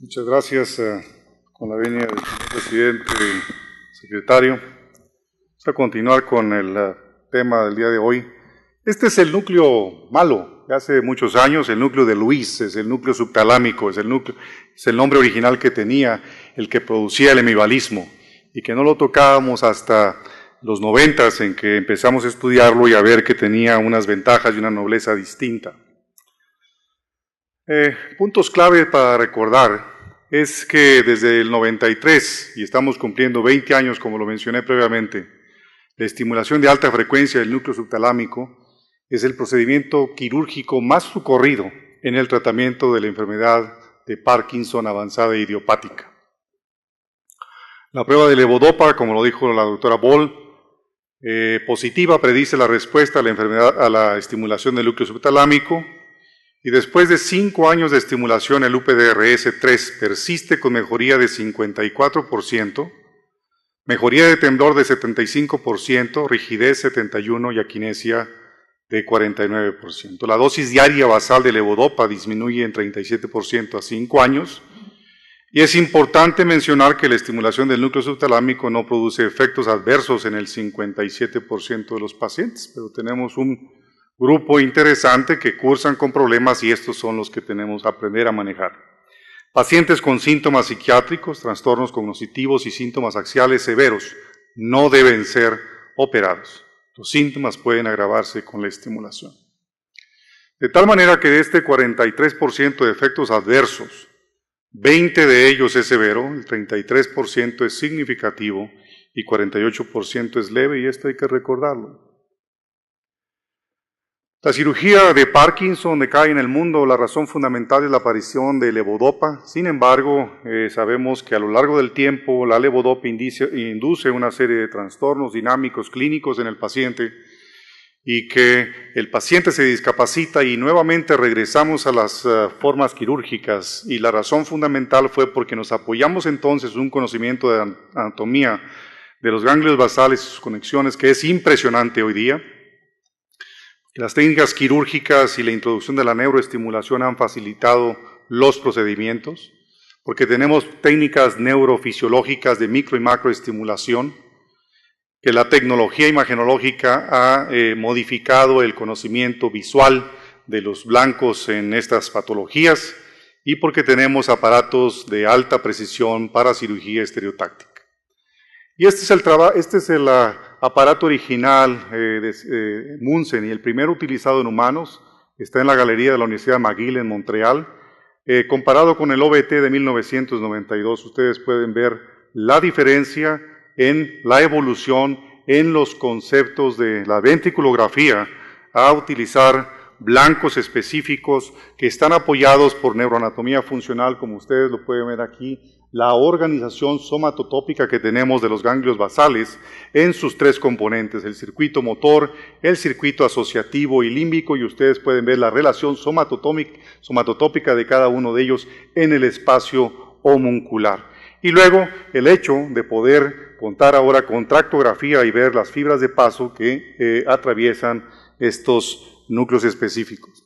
Muchas gracias, con la venia del señor presidente y secretario. Vamos a continuar con el tema del día de hoy. Este es el núcleo malo de hace muchos años, el núcleo de Luis, es el núcleo subtalámico, es el nombre original que tenía el que producía el hemivalismo y que no lo tocábamos hasta los 90 en que empezamos a estudiarlo y a ver que tenía unas ventajas y una nobleza distinta. Puntos clave para recordar es que desde el 93, y estamos cumpliendo 20 años como lo mencioné previamente, la estimulación de alta frecuencia del núcleo subtalámico es el procedimiento quirúrgico más socorrido en el tratamiento de la enfermedad de Parkinson avanzada e idiopática. La prueba de levodopa, como lo dijo la doctora Boll, positiva predice la respuesta a la enfermedad, a la estimulación del núcleo subtalámico, y después de 5 años de estimulación el UPDRS3 persiste con mejoría de 54%, mejoría de temblor de 75%, rigidez 71% y aquinesia de 49%. La dosis diaria basal de levodopa disminuye en 37% a 5 años, y es importante mencionar que la estimulación del núcleo subtalámico no produce efectos adversos en el 57% de los pacientes, pero tenemos un grupo interesante que cursan con problemas y estos son los que tenemos que aprender a manejar. Pacientes con síntomas psiquiátricos, trastornos cognitivos y síntomas axiales severos no deben ser operados. Los síntomas pueden agravarse con la estimulación. De tal manera que de este 43% de efectos adversos, 20 de ellos es severo, el 33% es significativo y 48% es leve, y esto hay que recordarlo. La cirugía de Parkinson decae en el mundo, la razón fundamental es la aparición de levodopa. Sin embargo, sabemos que a lo largo del tiempo la levodopa induce una serie de trastornos dinámicos clínicos en el paciente y que el paciente se discapacita y nuevamente regresamos a las formas quirúrgicas, y la razón fundamental fue porque nos apoyamos entonces en un conocimiento de anatomía de los ganglios basales y sus conexiones que es impresionante hoy día. Las técnicas quirúrgicas y la introducción de la neuroestimulación han facilitado los procedimientos, porque tenemos técnicas neurofisiológicas de micro y macroestimulación, que la tecnología imagenológica ha modificado el conocimiento visual de los blancos en estas patologías, y porque tenemos aparatos de alta precisión para cirugía estereotáctica. Y este es el aparato original de Munsen, y el primero utilizado en humanos está en la galería de la Universidad McGill en Montreal. Comparado con el OBT de 1992, ustedes pueden ver la diferencia en la evolución en los conceptos de la ventriculografía a utilizar blancos específicos que están apoyados por neuroanatomía funcional, como ustedes lo pueden ver aquí, la organización somatotópica que tenemos de los ganglios basales en sus 3 componentes, el circuito motor, el circuito asociativo y límbico, y ustedes pueden ver la relación somatotópica de cada uno de ellos en el espacio homuncular. Y luego el hecho de poder contar ahora con tractografía y ver las fibras de paso que atraviesan estos núcleos específicos.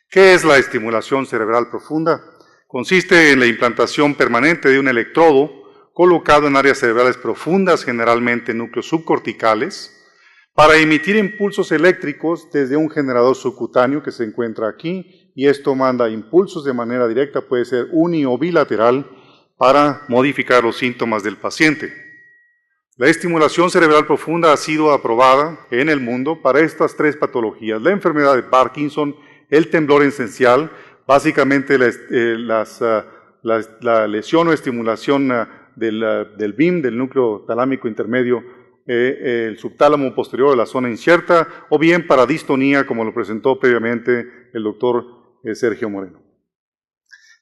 ¿Qué es la estimulación cerebral profunda? Consiste en la implantación permanente de un electrodo colocado en áreas cerebrales profundas, generalmente en núcleos subcorticales, para emitir impulsos eléctricos desde un generador subcutáneo que se encuentra aquí, y esto manda impulsos de manera directa, puede ser uni o bilateral, para modificar los síntomas del paciente. La estimulación cerebral profunda ha sido aprobada en el mundo para estas 3 patologías: la enfermedad de Parkinson, el temblor esencial, básicamente la lesión o estimulación del BIM, del núcleo talámico intermedio, el subtálamo posterior de la zona incierta, o bien para distonía, como lo presentó previamente el doctor Sergio Moreno.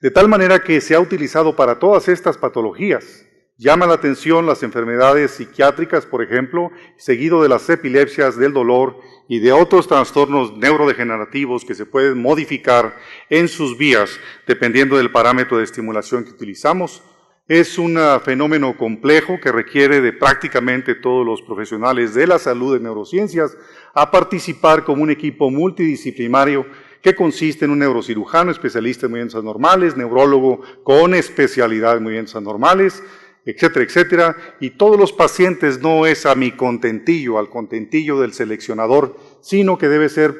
De tal manera que se ha utilizado para todas estas patologías. Llama la atención las enfermedades psiquiátricas, por ejemplo, seguido de las epilepsias, del dolor y de otros trastornos neurodegenerativos que se pueden modificar en sus vías dependiendo del parámetro de estimulación que utilizamos. Es un fenómeno complejo que requiere de prácticamente todos los profesionales de la salud de neurociencias a participar como un equipo multidisciplinario que consiste en un neurocirujano especialista en movimientos anormales, neurólogo con especialidad en movimientos anormales, etcétera, etcétera, y todos los pacientes no es a mi contentillo, al contentillo del seleccionador, sino que debe ser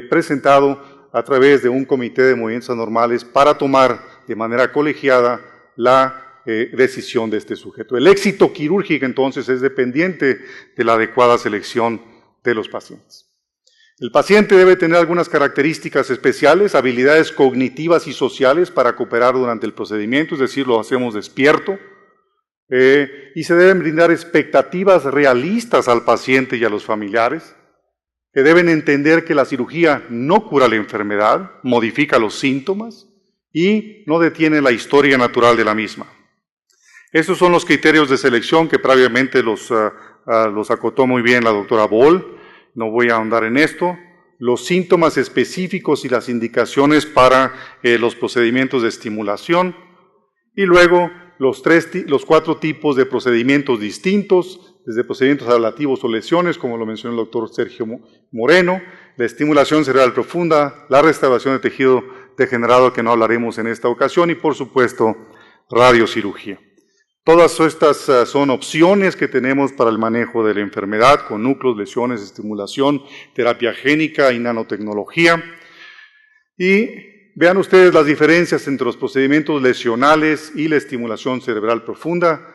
presentado a través de un comité de movimientos anormales para tomar de manera colegiada la decisión de este sujeto. El éxito quirúrgico entonces es dependiente de la adecuada selección de los pacientes. El paciente debe tener algunas características especiales, habilidades cognitivas y sociales para cooperar durante el procedimiento, es decir, lo hacemos despierto, y se deben brindar expectativas realistas al paciente y a los familiares, que deben entender que la cirugía no cura la enfermedad, modifica los síntomas y no detiene la historia natural de la misma. Estos son los criterios de selección que previamente los acotó muy bien la doctora Boll, no voy a ahondar en esto. Los síntomas específicos y las indicaciones para los procedimientos de estimulación y luego los 4 tipos de procedimientos distintos, desde procedimientos ablativos o lesiones, como lo mencionó el doctor Sergio Moreno, la estimulación cerebral profunda, la restauración de tejido degenerado, que no hablaremos en esta ocasión, y por supuesto, radiocirugía. Todas estas son opciones que tenemos para el manejo de la enfermedad, con núcleos, lesiones, estimulación, terapia génica y nanotecnología. Y vean ustedes las diferencias entre los procedimientos lesionales y la estimulación cerebral profunda.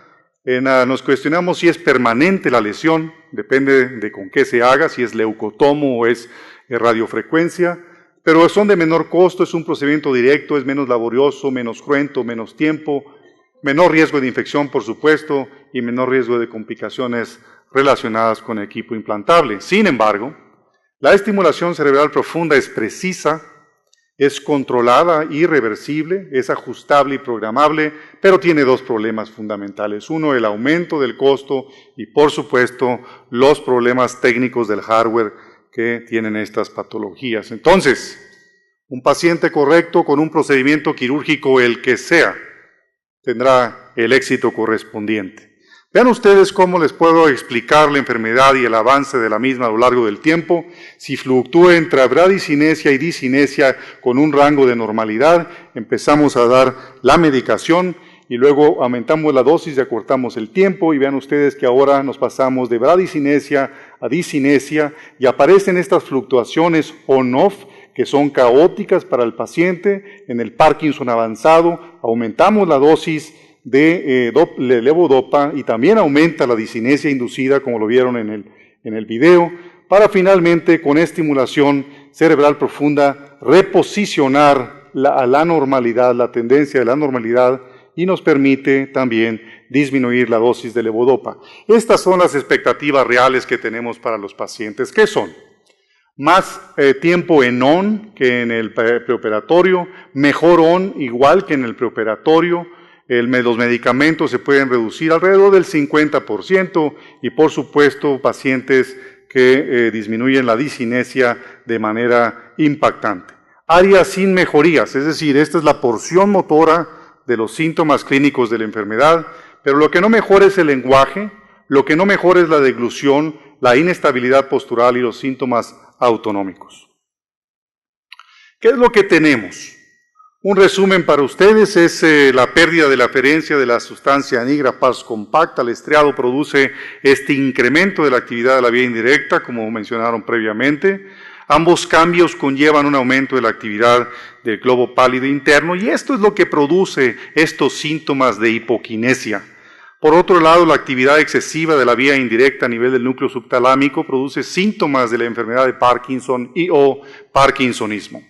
Nos cuestionamos si es permanente la lesión, depende de con qué se haga, si es leucotomo o es radiofrecuencia, pero son de menor costo, es un procedimiento directo, es menos laborioso, menos cruento, menos tiempo, menor riesgo de infección, por supuesto, y menor riesgo de complicaciones relacionadas con el equipo implantable. Sin embargo, la estimulación cerebral profunda es precisa, es controlada y reversible, es ajustable y programable, pero tiene 2 problemas fundamentales. Uno, el aumento del costo y, por supuesto, los problemas técnicos del hardware que tienen estas patologías. Entonces, un paciente correcto con un procedimiento quirúrgico, el que sea, tendrá el éxito correspondiente. Vean ustedes cómo les puedo explicar la enfermedad y el avance de la misma a lo largo del tiempo. Si fluctúa entre bradicinesia y discinesia con un rango de normalidad, empezamos a dar la medicación y luego aumentamos la dosis y acortamos el tiempo, y vean ustedes que ahora nos pasamos de bradicinesia a discinesia y aparecen estas fluctuaciones on-off que son caóticas para el paciente. En el Parkinson avanzado aumentamos la dosis de levodopa y también aumenta la discinesia inducida, como lo vieron en el video, para finalmente con estimulación cerebral profunda reposicionar a la normalidad, la tendencia de la normalidad, y nos permite también disminuir la dosis de levodopa. Estas son las expectativas reales que tenemos para los pacientes. ¿Qué son? Más tiempo en ON que en el preoperatorio, mejor ON igual que en el preoperatorio, los medicamentos se pueden reducir alrededor del 50% y por supuesto pacientes que disminuyen la discinesia de manera impactante. Áreas sin mejorías, es decir, esta es la porción motora de los síntomas clínicos de la enfermedad, pero lo que no mejora es el lenguaje, lo que no mejora es la deglución, la inestabilidad postural y los síntomas autonómicos. ¿Qué es lo que tenemos? Un resumen para ustedes es la pérdida de la aferencia de la sustancia negra pars compacta. El estriado produce este incremento de la actividad de la vía indirecta, como mencionaron previamente. Ambos cambios conllevan un aumento de la actividad del globo pálido interno y esto es lo que produce estos síntomas de hipoquinesia. Por otro lado, la actividad excesiva de la vía indirecta a nivel del núcleo subtalámico produce síntomas de la enfermedad de Parkinson y o parkinsonismo.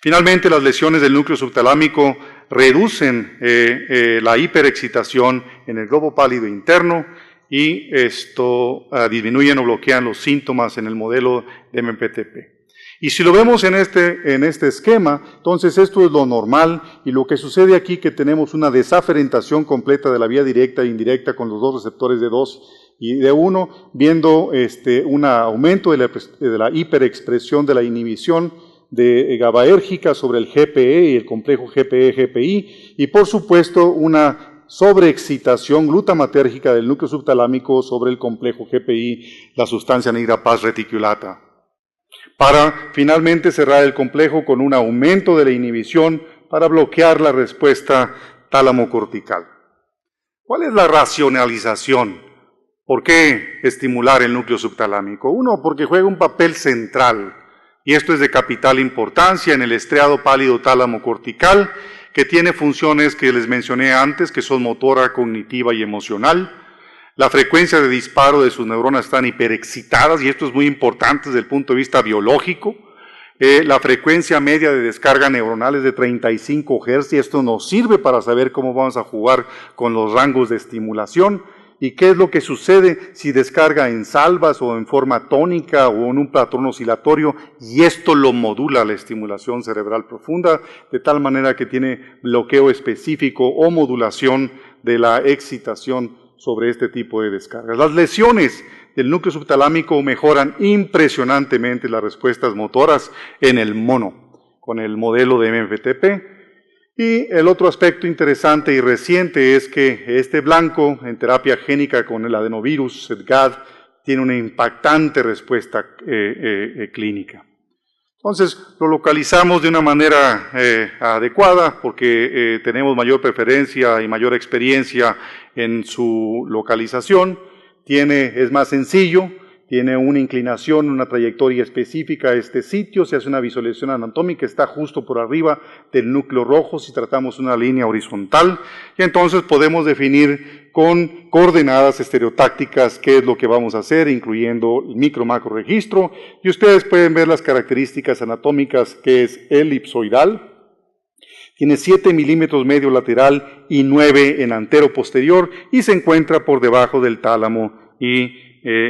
Finalmente, las lesiones del núcleo subtalámico reducen la hiperexcitación en el globo pálido interno y esto disminuyen o bloquean los síntomas en el modelo de MPTP. Y si lo vemos en este esquema, entonces esto es lo normal y lo que sucede aquí que tenemos una desaferentación completa de la vía directa e indirecta con los 2 receptores de 2 y de 1, viendo un aumento de la hiperexpresión de la inhibición de GABAérgica sobre el GPE y el complejo GPE-GPI y por supuesto una sobreexcitación glutamatérgica del núcleo subtalámico sobre el complejo GPI, la sustancia negra pars reticulata. para finalmente cerrar el complejo con un aumento de la inhibición para bloquear la respuesta tálamo-cortical. ¿Cuál es la racionalización? ¿Por qué estimular el núcleo subtalámico? Uno, porque juega un papel central, y esto es de capital importancia en el estriado pálido tálamo-cortical, que tiene funciones que les mencioné antes, que son motora, cognitiva y emocional. La frecuencia de disparo de sus neuronas están hiperexcitadas, y esto es muy importante desde el punto de vista biológico. La frecuencia media de descarga neuronal es de 35 Hz, y esto nos sirve para saber cómo vamos a jugar con los rangos de estimulación. ¿Y qué es lo que sucede si descarga en salvas o en forma tónica o en un patrón oscilatorio? Y esto lo modula la estimulación cerebral profunda, de tal manera que tiene bloqueo específico o modulación de la excitación sobre este tipo de descargas. Las lesiones del núcleo subtalámico mejoran impresionantemente las respuestas motoras en el mono, con el modelo de MFTP. Y el otro aspecto interesante y reciente es que este blanco en terapia génica con el adenovirus, SEDGAD, tiene una impactante respuesta clínica. Entonces, lo localizamos de una manera adecuada porque tenemos mayor preferencia y mayor experiencia en su localización. Es más sencillo. Tiene una inclinación, una trayectoria específica a este sitio, se hace una visualización anatómica, está justo por arriba del núcleo rojo si tratamos una línea horizontal, y entonces podemos definir con coordenadas estereotácticas qué es lo que vamos a hacer, incluyendo el micro-macro registro, y ustedes pueden ver las características anatómicas, que es elipsoidal, tiene 7 milímetros medio lateral y 9 en antero posterior, y se encuentra por debajo del tálamo y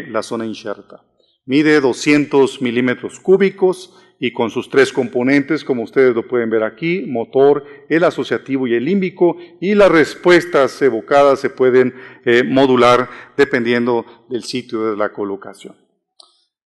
la zona inserta. Mide 200 milímetros cúbicos y con sus 3 componentes, como ustedes lo pueden ver aquí, motor, el asociativo y el límbico, y las respuestas evocadas se pueden modular dependiendo del sitio de la colocación.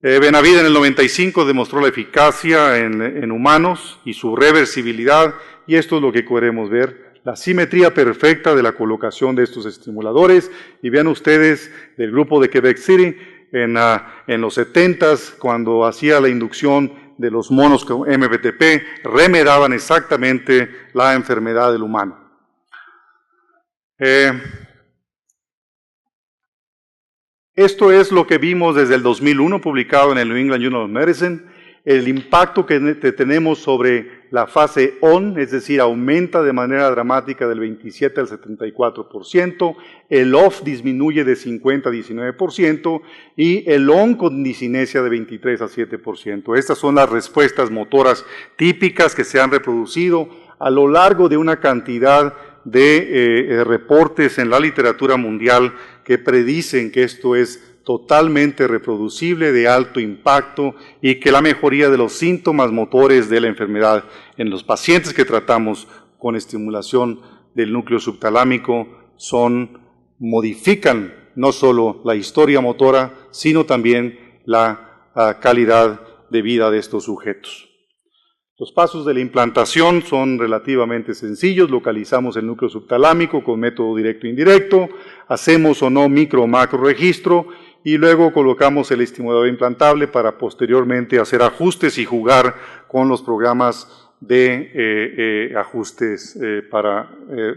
Benavide en el 95 demostró la eficacia en humanos y su reversibilidad, y esto es lo que queremos ver. La simetría perfecta de la colocación de estos estimuladores, y vean ustedes del grupo de Quebec City en los 70s, cuando hacía la inducción de los monos con MFTP, remedaban exactamente la enfermedad del humano. Esto es lo que vimos desde el 2001, publicado en el New England Journal of Medicine. El impacto que tenemos sobre la fase ON, es decir, aumenta de manera dramática del 27 al 74%, el OFF disminuye de 50 a 19% y el ON con disinesia de 23 a 7%. Estas son las respuestas motoras típicas que se han reproducido a lo largo de una cantidad de reportes en la literatura mundial que predicen que esto es totalmente reproducible, de alto impacto, y que la mejoría de los síntomas motores de la enfermedad en los pacientes que tratamos con estimulación del núcleo subtalámico modifican no solo la historia motora, sino también la calidad de vida de estos sujetos. Los pasos de la implantación son relativamente sencillos. Localizamos el núcleo subtalámico con método directo e indirecto, hacemos o no micro o macro registro, y luego colocamos el estimulador implantable para posteriormente hacer ajustes y jugar con los programas de ajustes para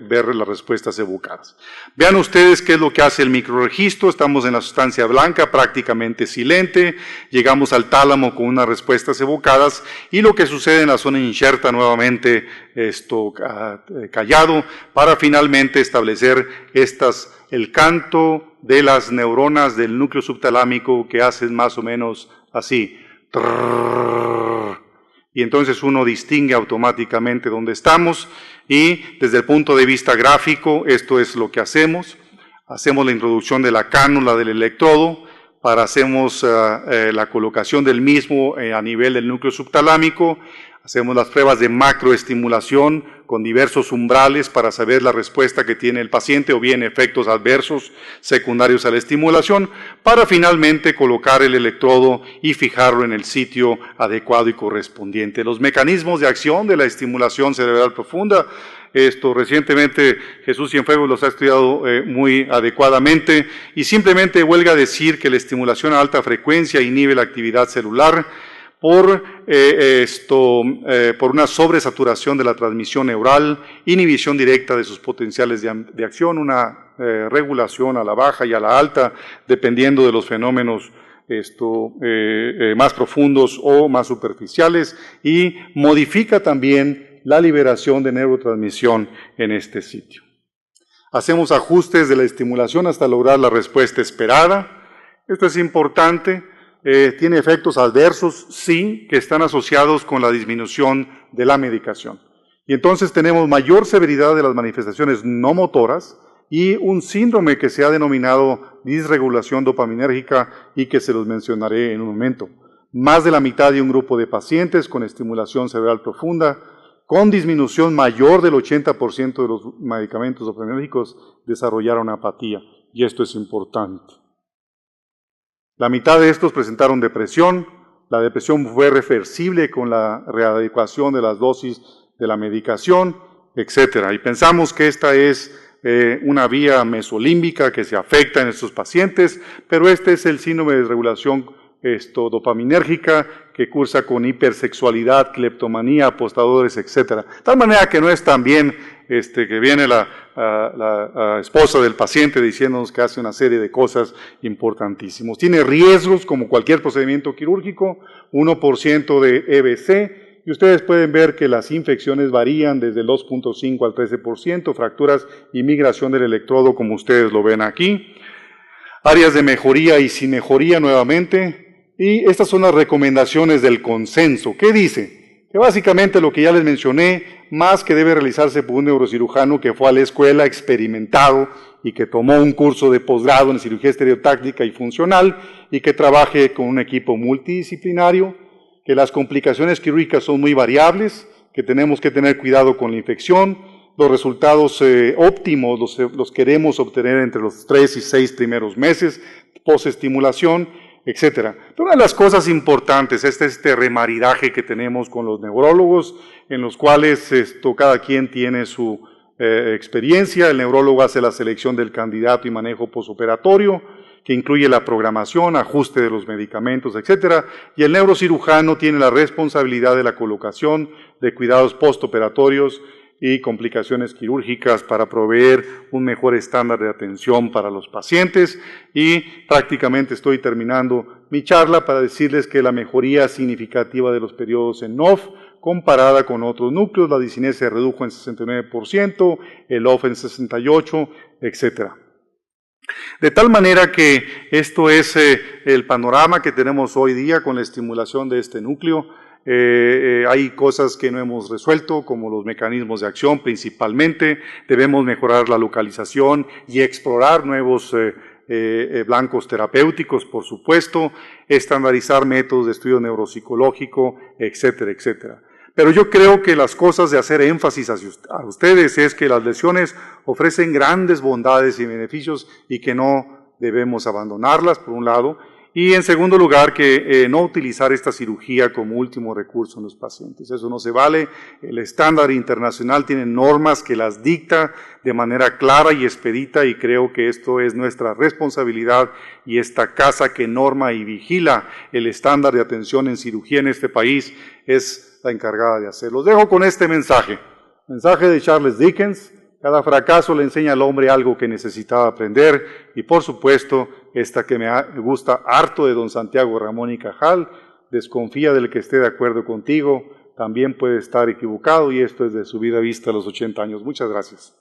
ver las respuestas evocadas. Vean ustedes qué es lo que hace el microregistro. Estamos en la sustancia blanca, prácticamente silente, llegamos al tálamo con unas respuestas evocadas, y lo que sucede en la zona inserta nuevamente callado, para finalmente establecer el canto de las neuronas del núcleo subtalámico, que hacen más o menos así. Y entonces uno distingue automáticamente dónde estamos, y desde el punto de vista gráfico, esto es lo que hacemos. Hacemos la introducción de la cánula del electrodo, hacemos la colocación del mismo a nivel del núcleo subtalámico, hacemos las pruebas de macroestimulación con diversos umbrales para saber la respuesta que tiene el paciente, o bien efectos adversos secundarios a la estimulación, para finalmente colocar el electrodo y fijarlo en el sitio adecuado y correspondiente. Los mecanismos de acción de la estimulación cerebral profunda, recientemente Jesús Cienfuegos los ha estudiado muy adecuadamente, y simplemente huelga decir que la estimulación a alta frecuencia inhibe la actividad celular, por una sobresaturación de la transmisión neural, inhibición directa de sus potenciales de acción, una regulación a la baja y a la alta, dependiendo de los fenómenos más profundos o más superficiales, y modifica también la liberación de neurotransmisión en este sitio. Hacemos ajustes de la estimulación hasta lograr la respuesta esperada. Esto es importante. ¿Tiene efectos adversos? Sí, que están asociados con la disminución de la medicación. Y entonces tenemos mayor severidad de las manifestaciones no motoras y un síndrome que se ha denominado disregulación dopaminérgica y que se los mencionaré en un momento. Más de la mitad de un grupo de pacientes con estimulación cerebral profunda, con disminución mayor del 80% de los medicamentos dopaminérgicos, desarrollaron apatía, y esto es importante. La mitad de estos presentaron depresión. La depresión fue reversible con la readecuación de las dosis de la medicación, etc. Y pensamos que esta es una vía mesolímbica que se afecta en estos pacientes, pero este es el síndrome de desregulación dopaminérgica que cursa con hipersexualidad, cleptomanía, apostadores, etc. De tal manera que no es tan bien que viene la esposa del paciente diciéndonos que hace una serie de cosas importantísimas. Tiene riesgos como cualquier procedimiento quirúrgico, 1% de EBC, y ustedes pueden ver que las infecciones varían desde el 2.5 al 13%, fracturas y migración del electrodo como ustedes lo ven aquí. Áreas de mejoría y sin mejoría nuevamente. Y estas son las recomendaciones del consenso. ¿Qué dice? Que básicamente lo que ya les mencioné, más que debe realizarse por un neurocirujano que fue a la escuela experimentado y que tomó un curso de posgrado en cirugía estereotáctica y funcional y que trabaje con un equipo multidisciplinario, que las complicaciones quirúrgicas son muy variables, que tenemos que tener cuidado con la infección, los resultados óptimos los queremos obtener entre los 3 y 6 primeros meses, posestimulación, etc. Pero una de las cosas importantes es este remaridaje que tenemos con los neurólogos, en los cuales cada quien tiene su experiencia. El neurólogo hace la selección del candidato y manejo posoperatorio, que incluye la programación, ajuste de los medicamentos, etc. Y el neurocirujano tiene la responsabilidad de la colocación de cuidados postoperatorios y complicaciones quirúrgicas para proveer un mejor estándar de atención para los pacientes. Y prácticamente estoy terminando mi charla para decirles que la mejoría significativa de los periodos en OFF comparada con otros núcleos, la discinesia se redujo en 69%, el OFF en 68%, etc. De tal manera que esto es el panorama que tenemos hoy día con la estimulación de este núcleo. Hay cosas que no hemos resuelto, como los mecanismos de acción principalmente. Debemos mejorar la localización y explorar nuevos blancos terapéuticos, por supuesto, estandarizar métodos de estudio neuropsicológico, etcétera, etcétera. Pero yo creo que las cosas de hacer énfasis a ustedes es que las lesiones ofrecen grandes bondades y beneficios y que no debemos abandonarlas, por un lado, y en segundo lugar, que no utilizar esta cirugía como último recurso en los pacientes. Eso no se vale. El estándar internacional tiene normas que las dicta de manera clara y expedita, y creo que esto es nuestra responsabilidad, y esta casa que norma y vigila el estándar de atención en cirugía en este país es la encargada de hacerlo. Los dejo con este mensaje de Charles Dickens: cada fracaso le enseña al hombre algo que necesitaba aprender, y por supuesto, esta que me gusta harto de don Santiago Ramón y Cajal: desconfía del que esté de acuerdo contigo, también puede estar equivocado, y esto es de su vida vista a los 80 años. Muchas gracias.